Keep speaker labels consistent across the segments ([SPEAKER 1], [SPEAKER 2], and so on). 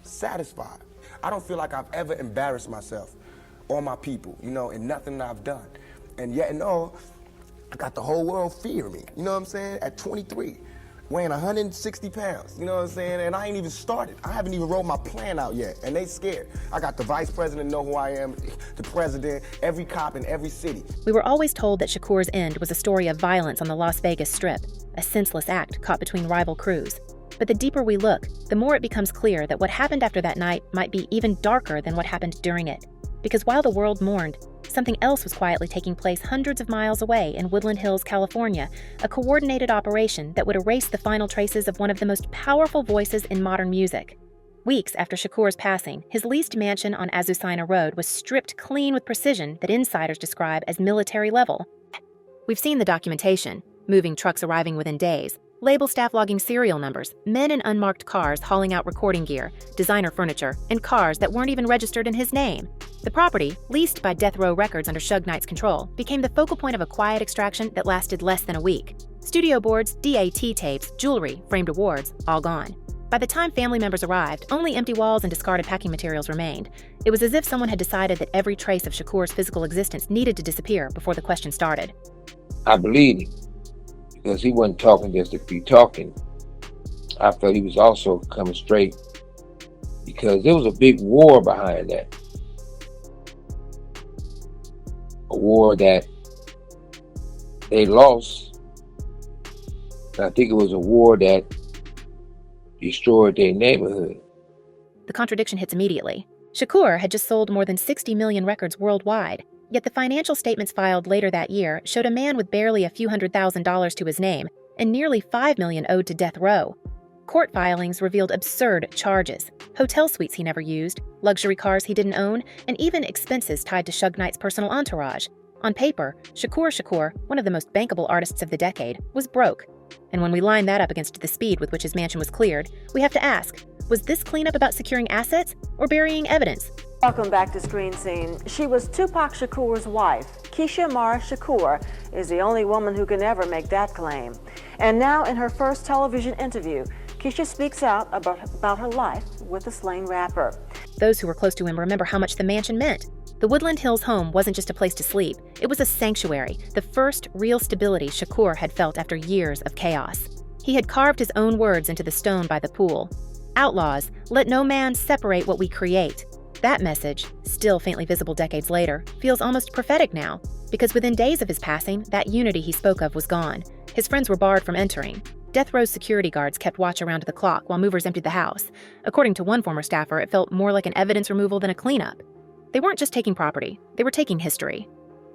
[SPEAKER 1] satisfied. I don't feel like I've ever embarrassed myself or my people, you know, in nothing that I've done. And yet and all, I got the whole world fearing me, you know what I'm saying, at 23. Weighing 160 pounds, you know what I'm saying? And I ain't even started. I haven't even rolled my plan out yet, and they scared. I got the vice president know who I am, the president, every cop in every city.
[SPEAKER 2] We were always told that Shakur's end was a story of violence on the Las Vegas Strip, a senseless act caught between rival crews. But the deeper we look, the more it becomes clear that what happened after that night might be even darker than what happened during it. Because while the world mourned, something else was quietly taking place hundreds of miles away in Woodland Hills, California, a coordinated operation that would erase the final traces of one of the most powerful voices in modern music. Weeks after Shakur's passing, his leased mansion on Azucena Road was stripped clean with precision that insiders describe as military level. We've seen the documentation, moving trucks arriving within days, label staff logging serial numbers, men in unmarked cars hauling out recording gear, designer furniture, and cars that weren't even registered in his name. The property, leased by Death Row Records under Suge Knight's control, became the focal point of a quiet extraction that lasted less than a week. Studio boards, DAT tapes, jewelry, framed awards, all gone. By the time family members arrived, only empty walls and discarded packing materials remained. It was as if someone had decided that every trace of Shakur's physical existence needed to disappear before the question started.
[SPEAKER 3] I believed him because he wasn't talking just to be talking. I felt he was also coming straight because there was a big war behind that. A war that they lost. And I think it was a war that destroyed their neighborhood.
[SPEAKER 2] The contradiction hits immediately. Shakur had just sold more than 60 million records worldwide, yet the financial statements filed later that year showed a man with barely a few $100,000 to his name and nearly $5 million owed to Death Row. Court filings revealed absurd charges, hotel suites he never used, luxury cars he didn't own, and even expenses tied to Suge Knight's personal entourage. On paper, Shakur, one of the most bankable artists of the decade, was broke. And when we line that up against the speed with which his mansion was cleared, we have to ask, was this cleanup about securing assets or burying evidence?
[SPEAKER 4] Welcome back to Screen Scene. She was Tupac Shakur's wife. Keisha Mara Shakur is the only woman who can ever make that claim. And now in her first television interview, Keisha speaks out about her life with the slain rapper.
[SPEAKER 2] Those who were close to him remember how much the mansion meant. The Woodland Hills home wasn't just a place to sleep. It was a sanctuary, the first real stability Shakur had felt after years of chaos. He had carved his own words into the stone by the pool. Outlaws, let no man separate what we create. That message, still faintly visible decades later, feels almost prophetic now, because within days of his passing, that unity he spoke of was gone. His friends were barred from entering. Death Row's security guards kept watch around the clock while movers emptied the house. According to one former staffer, it felt more like an evidence removal than a cleanup. They weren't just taking property, they were taking history.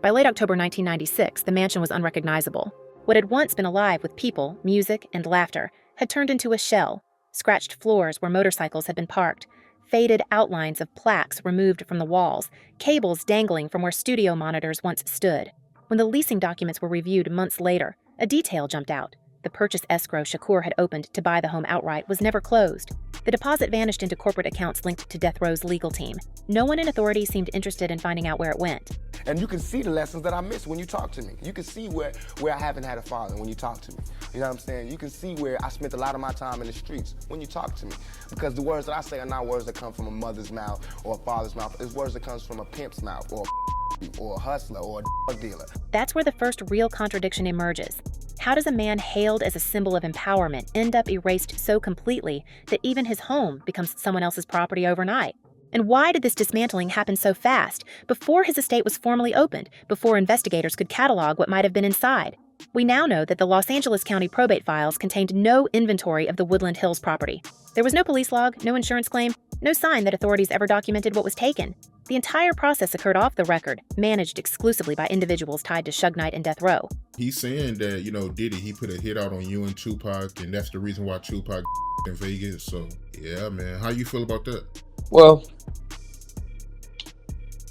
[SPEAKER 2] By late October 1996, the mansion was unrecognizable. What had once been alive with people, music, and laughter had turned into a shell. Scratched floors where motorcycles had been parked, faded outlines of plaques removed from the walls, cables dangling from where studio monitors once stood. When the leasing documents were reviewed months later, a detail jumped out. The purchase escrow Shakur had opened to buy the home outright was never closed. The deposit vanished into corporate accounts linked to Death Row's legal team. No one in authority seemed interested in finding out where it went.
[SPEAKER 1] And you can see the lessons that I missed when you talk to me. You can see where I haven't had a father when you talk to me. You know what I'm saying? You can see where I spent a lot of my time in the streets when you talk to me. Because the words that I say are not words that come from a mother's mouth or a father's mouth. It's words that comes from a pimp's mouth or a hustler or a dealer.
[SPEAKER 2] That's where the first real contradiction emerges. How does a man hailed as a symbol of empowerment end up erased so completely that even his home becomes someone else's property overnight? And why did this dismantling happen so fast, before his estate was formally opened, before investigators could catalog what might have been inside? We now know that the Los Angeles County probate files contained no inventory of the Woodland Hills property. There was no police log, no insurance claim, no sign that authorities ever documented what was taken. The entire process occurred off the record, managed exclusively by individuals tied to Suge Knight and Death Row.
[SPEAKER 5] He's saying that, Diddy, he put a hit out on you and Tupac, and that's the reason why Tupac in Vegas. So, yeah, man. How you feel about that?
[SPEAKER 3] Well,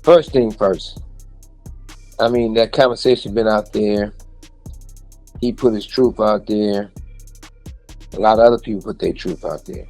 [SPEAKER 3] first thing first. I mean, that conversation been out there. He put his truth out there. A lot of other people put their truth out there.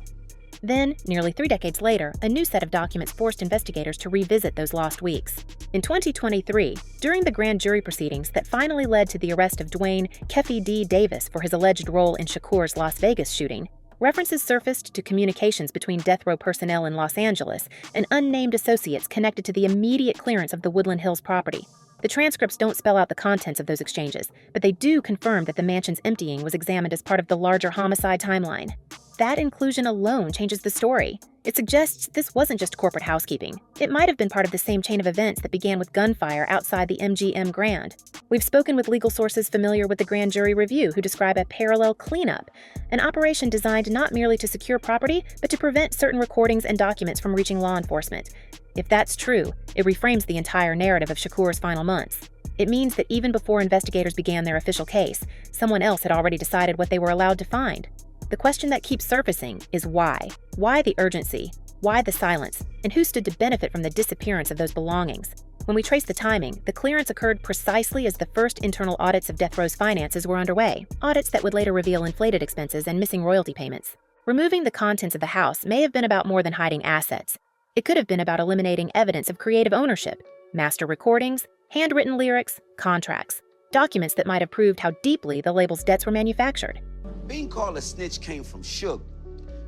[SPEAKER 2] Then, nearly 3 decades later, a new set of documents forced investigators to revisit those lost weeks. In 2023, during the grand jury proceedings that finally led to the arrest of Dwayne "Keefe D. Davis for his alleged role in Shakur's Las Vegas shooting, References surfaced to communications between death row personnel in Los Angeles and unnamed associates connected to the immediate clearance of the Woodland Hills property. The transcripts don't spell out the contents of those exchanges, but they do confirm that the mansion's emptying was examined as part of the larger homicide timeline. That inclusion alone changes the story. It suggests this wasn't just corporate housekeeping. It might have been part of the same chain of events that began with gunfire outside the MGM Grand. We've spoken with legal sources familiar with the grand jury review who describe a parallel cleanup, an operation designed not merely to secure property, but to prevent certain recordings and documents from reaching law enforcement. If that's true, it reframes the entire narrative of Shakur's final months. It means that even before investigators began their official case, someone else had already decided what they were allowed to find. The question that keeps surfacing is why? Why the urgency? Why the silence? And who stood to benefit from the disappearance of those belongings? When we trace the timing, the clearance occurred precisely as the first internal audits of death row's finances were underway, audits that would later reveal inflated expenses and missing royalty payments. Removing the contents of the house may have been about more than hiding assets. It could have been about eliminating evidence of creative ownership, master recordings, handwritten lyrics, contracts, documents that might have proved how deeply the label's debts were manufactured.
[SPEAKER 6] Being called a snitch came from Suge.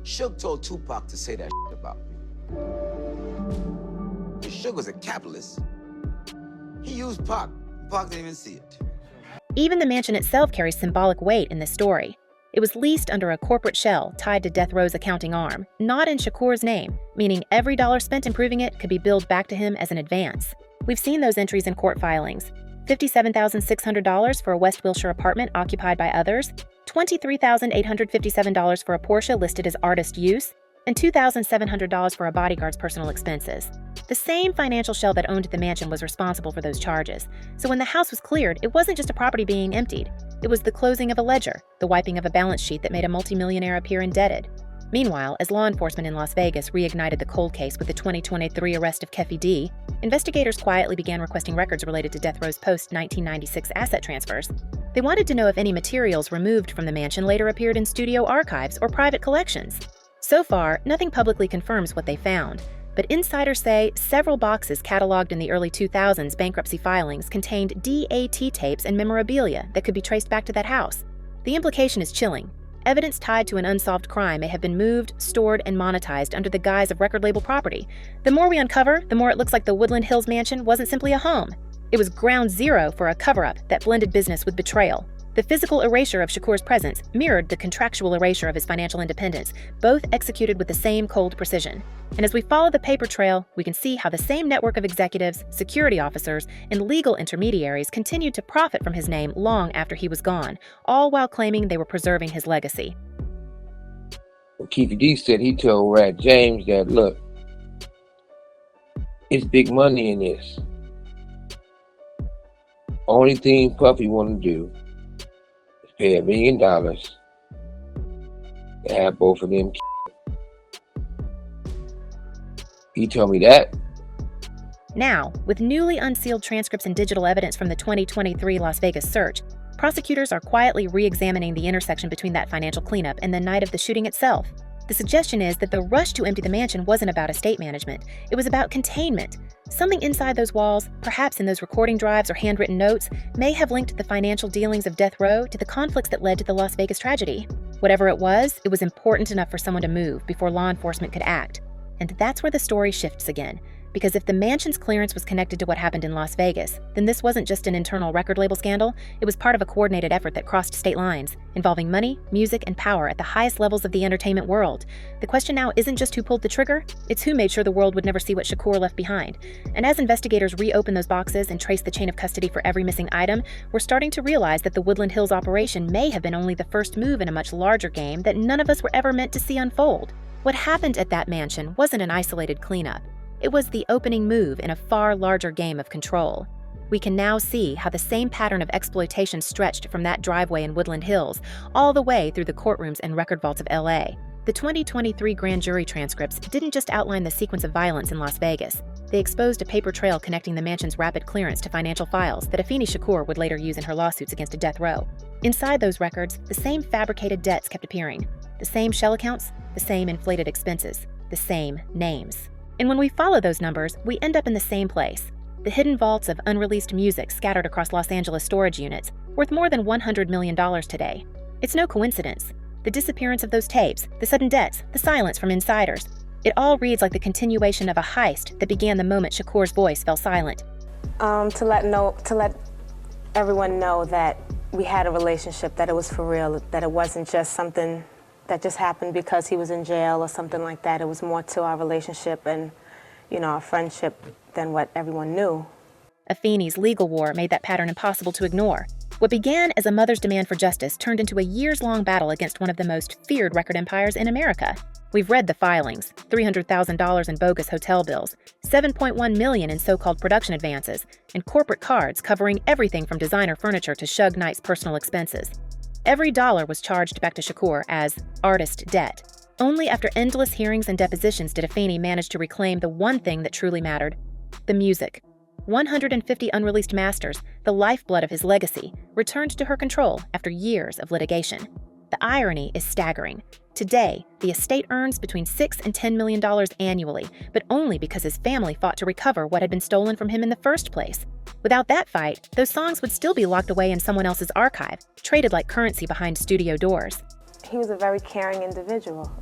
[SPEAKER 6] Suge told Tupac to say that about me. Suge was a capitalist. He used Pac. Pac didn't even see it.
[SPEAKER 2] Even the mansion itself carries symbolic weight in this story. It was leased under a corporate shell tied to death row's accounting arm, not in Shakur's name, meaning every dollar spent improving it could be billed back to him as an advance. We've seen those entries in court filings. $57,600 for a West Wilshire apartment occupied by others, $23,857 for a Porsche listed as artist use, and $2,700 for a bodyguard's personal expenses. The same financial shell that owned the mansion was responsible for those charges. So when the house was cleared, it wasn't just a property being emptied. It was the closing of a ledger, the wiping of a balance sheet that made a multimillionaire appear indebted. Meanwhile, as law enforcement in Las Vegas reignited the cold case with the 2023 arrest of Keefe, investigators quietly began requesting records related to death row's post-1996 asset transfers. They wanted to know if any materials removed from the mansion later appeared in studio archives or private collections. So far, nothing publicly confirms what they found, but insiders say several boxes cataloged in the early 2000s bankruptcy filings contained DAT tapes and memorabilia that could be traced back to that house. The implication is chilling. Evidence tied to an unsolved crime may have been moved, stored, and monetized under the guise of record label property. The more we uncover, the more it looks like the Woodland Hills mansion wasn't simply a home. It was ground zero for a cover-up that blended business with betrayal. The physical erasure of Shakur's presence mirrored the contractual erasure of his financial independence, both executed with the same cold precision. And as we follow the paper trail, we can see how the same network of executives, security officers, and legal intermediaries continued to profit from his name long after he was gone, all while claiming they were preserving his legacy.
[SPEAKER 3] Keefe said he told Rat James that, look, it's big money in this. Only thing Puffy want to do is pay $1 million to have both of them. He told me that.
[SPEAKER 2] Now, with newly unsealed transcripts and digital evidence from the 2023 Las Vegas search, prosecutors are quietly re-examining the intersection between that financial cleanup and the night of the shooting itself. The suggestion is that the rush to empty the mansion wasn't about estate management. It was about containment. Something inside those walls, perhaps in those recording drives or handwritten notes, may have linked the financial dealings of death row to the conflicts that led to the Las Vegas tragedy. Whatever it was important enough for someone to move before law enforcement could act. And that's where the story shifts again. Because if the mansion's clearance was connected to what happened in Las Vegas, then this wasn't just an internal record label scandal, it was part of a coordinated effort that crossed state lines, involving money, music, and power at the highest levels of the entertainment world. The question now isn't just who pulled the trigger, it's who made sure the world would never see what Shakur left behind. And as investigators reopen those boxes and trace the chain of custody for every missing item, we're starting to realize that the Woodland Hills operation may have been only the first move in a much larger game that none of us were ever meant to see unfold. What happened at that mansion wasn't an isolated cleanup. It was the opening move in a far larger game of control. We can now see how the same pattern of exploitation stretched from that driveway in Woodland Hills all the way through the courtrooms and record vaults of LA. The 2023 grand jury transcripts didn't just outline the sequence of violence in Las Vegas. They exposed a paper trail connecting the mansion's rapid clearance to financial files that Afeni Shakur would later use in her lawsuits against a death row. Inside those records, the same fabricated debts kept appearing. The same shell accounts, the same inflated expenses, the same names. And when we follow those numbers, we end up in the same place. The hidden vaults of unreleased music scattered across Los Angeles storage units, worth more than $100 million today. It's no coincidence. The disappearance of those tapes, the sudden debts, the silence from insiders. It all reads like the continuation of a heist that began the moment Shakur's voice fell silent.
[SPEAKER 7] To let everyone know that we had a relationship, that it was for real, that it wasn't just something that just happened because he was in jail or something like that. It was more to our relationship and, our friendship than what everyone knew.
[SPEAKER 2] Afeni's legal war made that pattern impossible to ignore. What began as a mother's demand for justice turned into a years-long battle against one of the most feared record empires in America. We've read the filings: $300,000 in bogus hotel bills, $7.1 million in so-called production advances, and corporate cards covering everything from designer furniture to Suge Knight's personal expenses. Every dollar was charged back to Shakur as artist debt. Only after endless hearings and depositions did Afeni manage to reclaim the one thing that truly mattered: the music. 150 unreleased masters, the lifeblood of his legacy, returned to her control after years of litigation. The irony is staggering. Today, the estate earns between $6 and $10 million annually, but only because his family fought to recover what had been stolen from him in the first place. Without that fight, those songs would still be locked away in someone else's archive, traded like currency behind studio doors.
[SPEAKER 7] He was a very caring individual.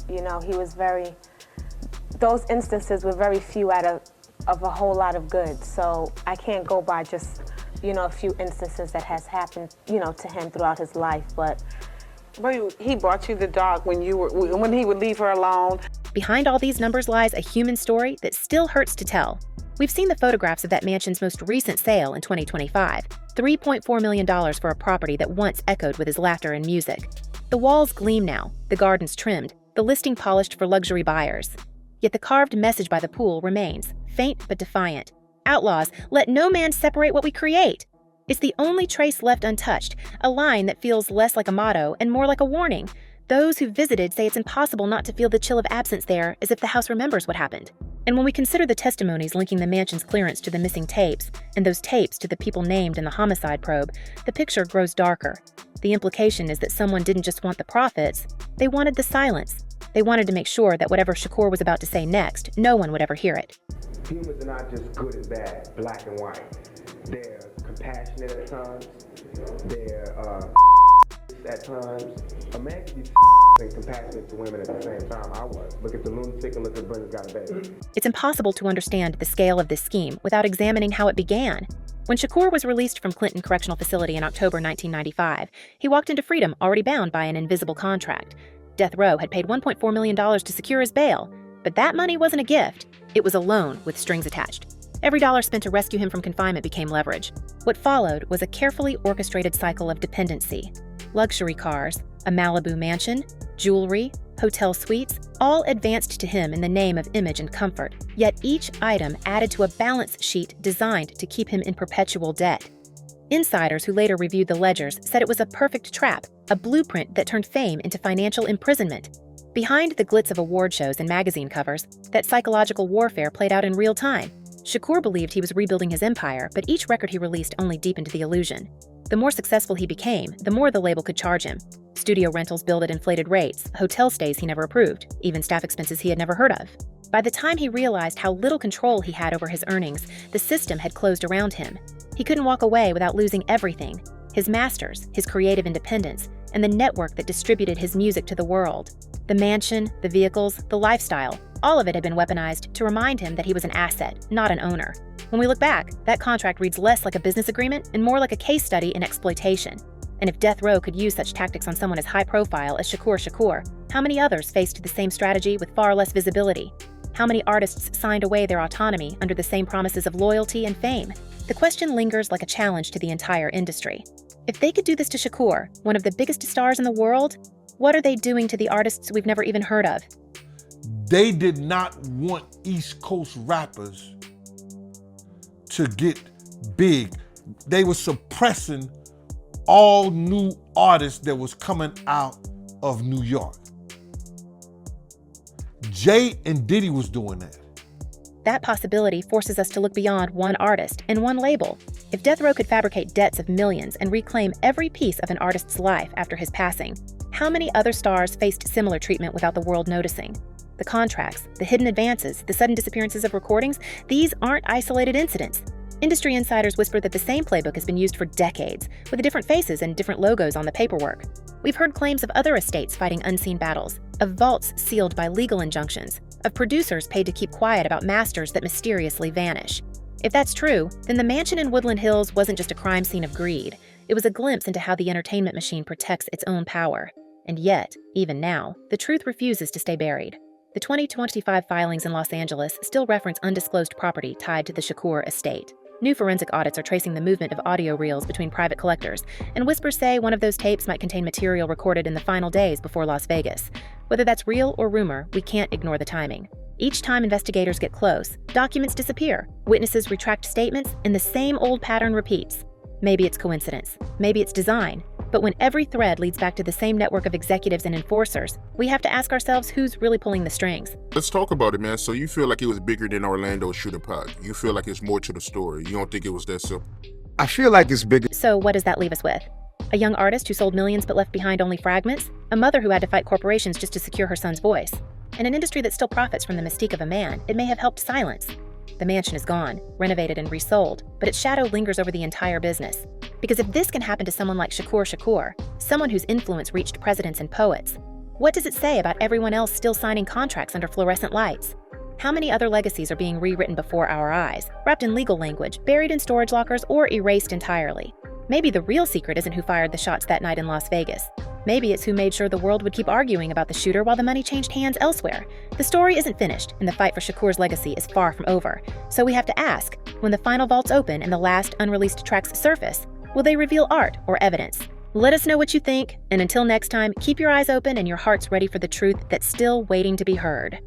[SPEAKER 7] Those instances were very few out of a whole lot of good. So I can't go by just, a few instances that has happened, to him throughout his life, but
[SPEAKER 8] he brought you the dog when he would leave her alone.
[SPEAKER 2] Behind all these numbers lies a human story that still hurts to tell. We've seen the photographs of that mansion's most recent sale in 2025, $3.4 million for a property that once echoed with his laughter and music. The walls gleam now, the gardens trimmed, the listing polished for luxury buyers. Yet the carved message by the pool remains, faint but defiant. Outlaws, let no man separate what we create. It's the only trace left untouched, a line that feels less like a motto and more like a warning. Those who visited say it's impossible not to feel the chill of absence there, as if the house remembers what happened. And when we consider the testimonies linking the mansion's clearance to the missing tapes, and those tapes to the people named in the homicide probe, the picture grows darker. The implication is that someone didn't just want the profits, they wanted the silence. They wanted to make sure that whatever Shakur was about to say next, no one would ever hear it.
[SPEAKER 1] Humans are not just good and bad, black and white. They're compassionate at times. They're at times. A man can be and compassionate to women at the same time. I was. Look at the lunatic and look at Brenda's got a baby.
[SPEAKER 2] It's impossible to understand the scale of this scheme without examining how it began. When Shakur was released from Clinton Correctional Facility in October 1995, he walked into freedom already bound by an invisible contract. Death Row had paid $1.4 million to secure his bail, but that money wasn't a gift. It was a loan with strings attached. Every dollar spent to rescue him from confinement became leverage. What followed was a carefully orchestrated cycle of dependency. Luxury cars, a Malibu mansion, jewelry, hotel suites, all advanced to him in the name of image and comfort, yet each item added to a balance sheet designed to keep him in perpetual debt. Insiders who later reviewed the ledgers said it was a perfect trap, a blueprint that turned fame into financial imprisonment. Behind the glitz of award shows and magazine covers, that psychological warfare played out in real time. Shakur believed he was rebuilding his empire, but each record he released only deepened the illusion. The more successful he became, the more the label could charge him. Studio rentals billed at inflated rates, hotel stays he never approved, even staff expenses he had never heard of. By the time he realized how little control he had over his earnings, the system had closed around him. He couldn't walk away without losing everything: his masters, his creative independence, and the network that distributed his music to the world. The mansion, the vehicles, the lifestyle, all of it had been weaponized to remind him that he was an asset, not an owner. When we look back, that contract reads less like a business agreement and more like a case study in exploitation. And if Death Row could use such tactics on someone as high profile as Shakur, how many others faced the same strategy with far less visibility? How many artists signed away their autonomy under the same promises of loyalty and fame? The question lingers like a challenge to the entire industry. If they could do this to Shakur, one of the biggest stars in the world, what are they doing to the artists we've never even heard of?
[SPEAKER 9] They did not want East Coast rappers to get big. They were suppressing all new artists that was coming out of New York. Jay and Diddy was doing that.
[SPEAKER 2] That possibility forces us to look beyond one artist and one label. If Death Row could fabricate debts of millions and reclaim every piece of an artist's life after his passing, how many other stars faced similar treatment without the world noticing? The contracts, the hidden advances, the sudden disappearances of recordings, these aren't isolated incidents. Industry insiders whisper that the same playbook has been used for decades, with different faces and different logos on the paperwork. We've heard claims of other estates fighting unseen battles, of vaults sealed by legal injunctions, of producers paid to keep quiet about masters that mysteriously vanish. If that's true, then the mansion in Woodland Hills wasn't just a crime scene of greed. It was a glimpse into how the entertainment machine protects its own power. And yet, even now, the truth refuses to stay buried. The 2025 filings in Los Angeles still reference undisclosed property tied to the Shakur estate. New forensic audits are tracing the movement of audio reels between private collectors, and whispers say one of those tapes might contain material recorded in the final days before Las Vegas. Whether that's real or rumor, we can't ignore the timing. Each time investigators get close, documents disappear, witnesses retract statements, and the same old pattern repeats. Maybe it's coincidence, maybe it's design, but when every thread leads back to the same network of executives and enforcers, we have to ask ourselves who's really pulling the strings.
[SPEAKER 5] Let's talk about it, man. So you feel like it was bigger than Orlando shooting Pac. You feel like it's more to the story. You don't think it was that simple?
[SPEAKER 1] I feel like it's bigger.
[SPEAKER 2] So what does that leave us with? A young artist who sold millions but left behind only fragments? A mother who had to fight corporations just to secure her son's voice? In an industry that still profits from the mystique of a man, it may have helped silence. The mansion is gone, renovated and resold, but its shadow lingers over the entire business. Because if this can happen to someone like Shakur, someone whose influence reached presidents and poets, what does it say about everyone else still signing contracts under fluorescent lights? How many other legacies are being rewritten before our eyes, wrapped in legal language, buried in storage lockers, or erased entirely? Maybe the real secret isn't who fired the shots that night in Las Vegas. Maybe it's who made sure the world would keep arguing about the shooter while the money changed hands elsewhere. The story isn't finished, and the fight for Shakur's legacy is far from over. So we have to ask, when the final vaults open and the last unreleased tracks surface, will they reveal art or evidence? Let us know what you think, and until next time, keep your eyes open and your hearts ready for the truth that's still waiting to be heard.